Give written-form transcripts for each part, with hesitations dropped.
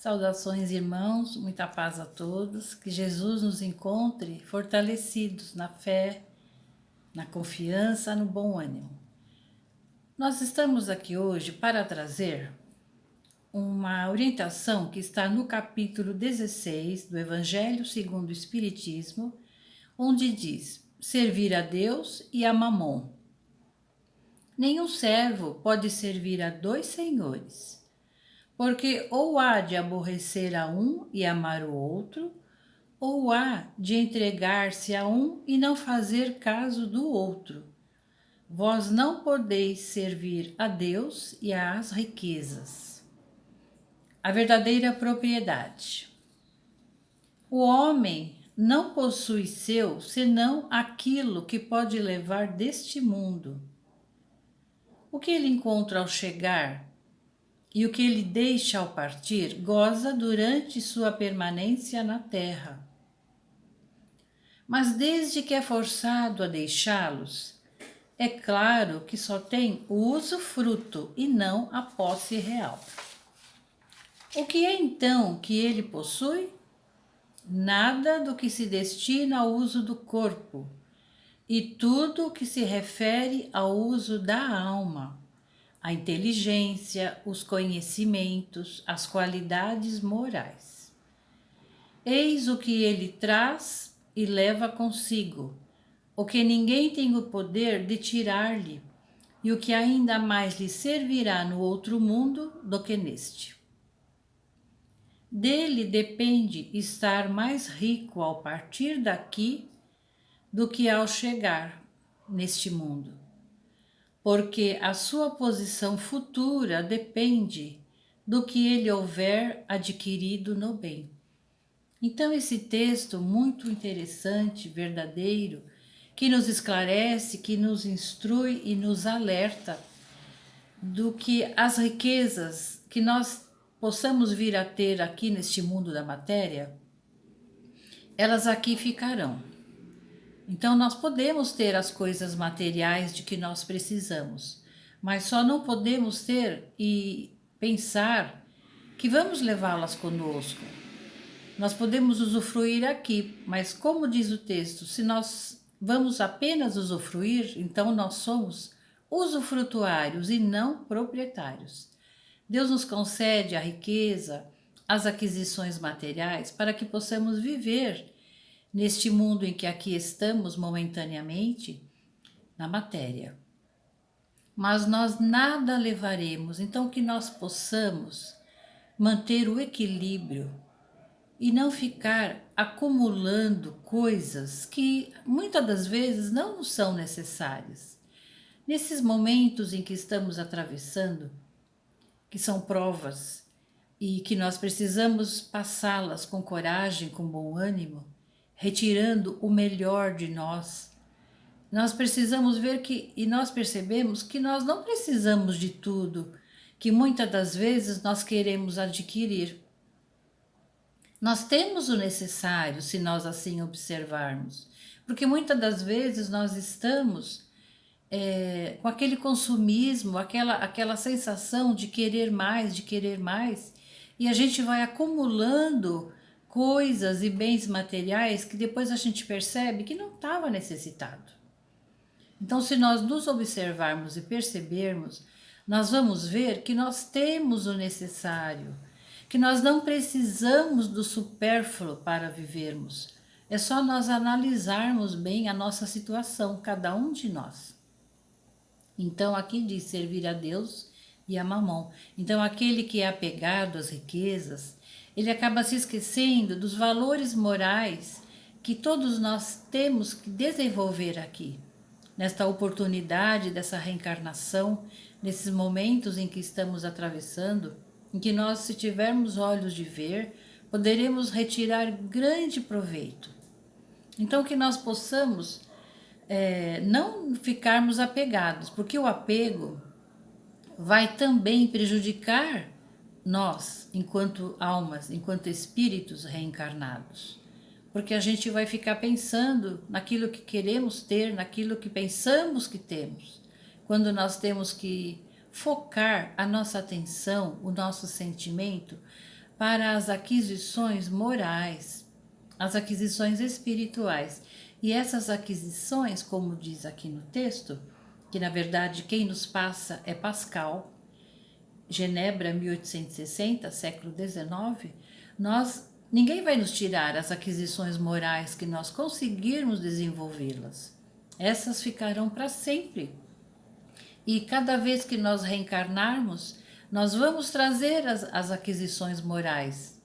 Saudações, irmãos, muita paz a todos, que Jesus nos encontre fortalecidos na fé, na confiança, no bom ânimo. Nós estamos aqui hoje para trazer uma orientação que está no capítulo 16 do Evangelho segundo o Espiritismo, onde diz: servir a Deus e a Mamon. Nenhum servo pode servir a dois senhores, porque ou há de aborrecer a um e amar o outro, ou há de entregar-se a um e não fazer caso do outro. Vós não podeis servir a Deus e às riquezas. A verdadeira propriedade. O homem não possui seu senão aquilo que pode levar deste mundo. O que ele encontra ao chegar e o que ele deixa ao partir, goza durante sua permanência na terra. Mas desde que é forçado a deixá-los, é claro que só tem o usufruto e não a posse real. O que é então que ele possui? Nada do que se destina ao uso do corpo, e tudo o que se refere ao uso da alma, a inteligência, os conhecimentos, as qualidades morais. Eis o que ele traz e leva consigo, o que ninguém tem o poder de tirar-lhe, e o que ainda mais lhe servirá no outro mundo do que neste. Dele depende estar mais rico ao partir daqui do que ao chegar neste mundo, porque a sua posição futura depende do que ele houver adquirido no bem. Então, esse texto muito interessante, verdadeiro, que nos esclarece, que nos instrui e nos alerta do que as riquezas que nós possamos vir a ter aqui neste mundo da matéria, elas aqui ficarão. Então nós podemos ter as coisas materiais de que nós precisamos, mas só não podemos ter e pensar que vamos levá-las conosco. Nós podemos usufruir aqui, mas como diz o texto, se nós vamos apenas usufruir, então nós somos usufrutuários e não proprietários. Deus nos concede a riqueza, as aquisições materiais para que possamos viver neste mundo em que aqui estamos momentaneamente, na matéria. Mas nós nada levaremos, então que nós possamos manter o equilíbrio e não ficar acumulando coisas que muitas das vezes não nos são necessárias. Nesses momentos em que estamos atravessando, que são provas e que nós precisamos passá-las com coragem, com bom ânimo, retirando o melhor de nós, nós precisamos ver que, e nós percebemos que nós não precisamos de tudo que muitas das vezes nós queremos adquirir. Nós temos o necessário se nós assim observarmos, porque muitas das vezes nós estamos com aquele consumismo, aquela sensação de querer mais, e a gente vai acumulando coisas e bens materiais que depois a gente percebe que não estava necessitado. Então, se nós nos observarmos e percebermos, nós vamos ver que nós temos o necessário, que nós não precisamos do supérfluo para vivermos. É só nós analisarmos bem a nossa situação, cada um de nós. Então, aqui diz servir a Deus e a Mamon. Então, aquele que é apegado às riquezas, ele acaba se esquecendo dos valores morais que todos nós temos que desenvolver aqui, nesta oportunidade dessa reencarnação, nesses momentos em que estamos atravessando, em que nós, se tivermos olhos de ver, poderemos retirar grande proveito. Então, que nós possamos não ficarmos apegados, porque o apego vai também prejudicar nós, enquanto almas, enquanto espíritos reencarnados. Porque a gente vai ficar pensando naquilo que queremos ter, naquilo que pensamos que temos, quando nós temos que focar a nossa atenção, o nosso sentimento, para as aquisições morais, as aquisições espirituais. E essas aquisições, como diz aqui no texto, que na verdade quem nos passa é Pascal, Genebra 1860, século XIX, ninguém vai nos tirar as aquisições morais que nós conseguirmos desenvolvê-las. Essas ficarão para sempre. E cada vez que nós reencarnarmos, nós vamos trazer as aquisições morais,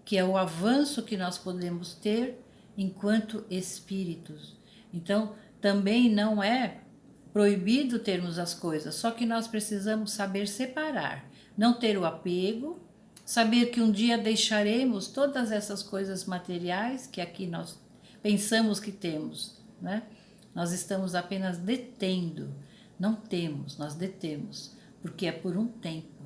que é o avanço que nós podemos ter enquanto espíritos. Então, também não é proibido termos as coisas, só que nós precisamos saber separar, não ter o apego, saber que um dia deixaremos todas essas coisas materiais que aqui nós pensamos que temos, né? Nós estamos apenas detendo, não temos, nós detemos, porque é por um tempo.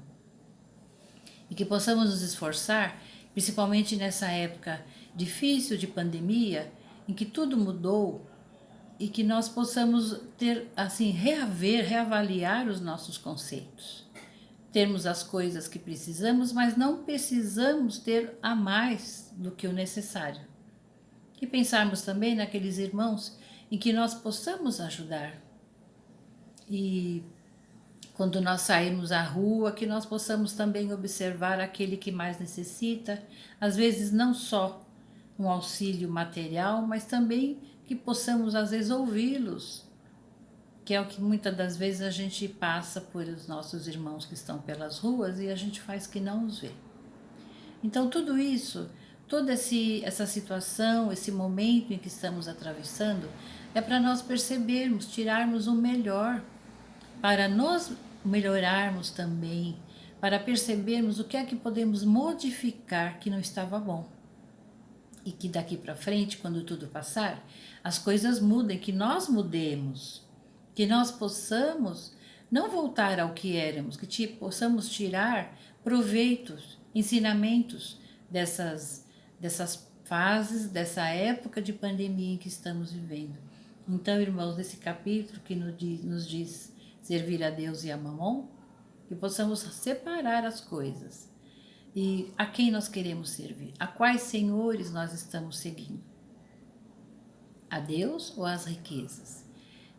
E que possamos nos esforçar, principalmente nessa época difícil de pandemia, em que tudo mudou, e que nós possamos ter, assim, reavaliar os nossos conceitos. Termos as coisas que precisamos, mas não precisamos ter a mais do que o necessário. E pensarmos também naqueles irmãos em que nós possamos ajudar. E quando nós sairmos à rua, que nós possamos também observar aquele que mais necessita, às vezes não só um auxílio material, mas também que possamos às vezes ouvi-los, que é o que muitas das vezes a gente passa por os nossos irmãos que estão pelas ruas e a gente faz que não os vê. Então tudo isso, toda essa situação, esse momento em que estamos atravessando, é para nós percebermos, tirarmos o melhor, para nos melhorarmos também, para percebermos o que é que podemos modificar que não estava bom. E que daqui para frente, quando tudo passar, as coisas mudem, que nós mudemos, que nós possamos não voltar ao que éramos, que possamos tirar proveitos, ensinamentos dessas fases, dessa época de pandemia em que estamos vivendo. Então, irmãos, nesse capítulo que nos diz servir a Deus e a Mamon, que possamos separar as coisas. E a quem nós queremos servir? A quais senhores nós estamos seguindo? A Deus ou às riquezas?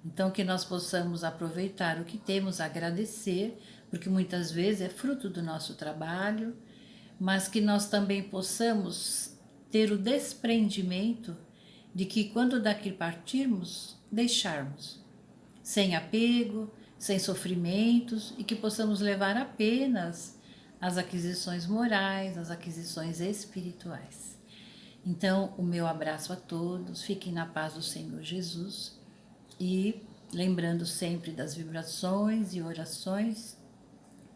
Então que nós possamos aproveitar o que temos, agradecer, porque muitas vezes é fruto do nosso trabalho, mas que nós também possamos ter o desprendimento de que quando daqui partirmos, deixarmos, sem apego, sem sofrimentos, e que possamos levar apenas as aquisições morais, as aquisições espirituais. Então, o meu abraço a todos, fiquem na paz do Senhor Jesus e lembrando sempre das vibrações e orações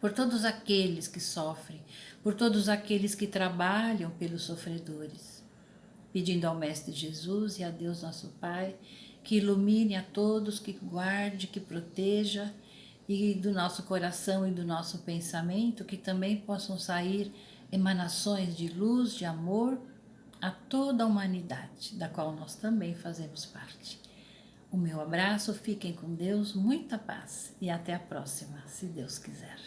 por todos aqueles que sofrem, por todos aqueles que trabalham pelos sofredores, pedindo ao Mestre Jesus e a Deus nosso Pai que ilumine a todos, que guarde, que proteja, e do nosso coração e do nosso pensamento que também possam sair emanações de luz, de amor a toda a humanidade, da qual nós também fazemos parte. O meu abraço, fiquem com Deus, muita paz e até a próxima, se Deus quiser.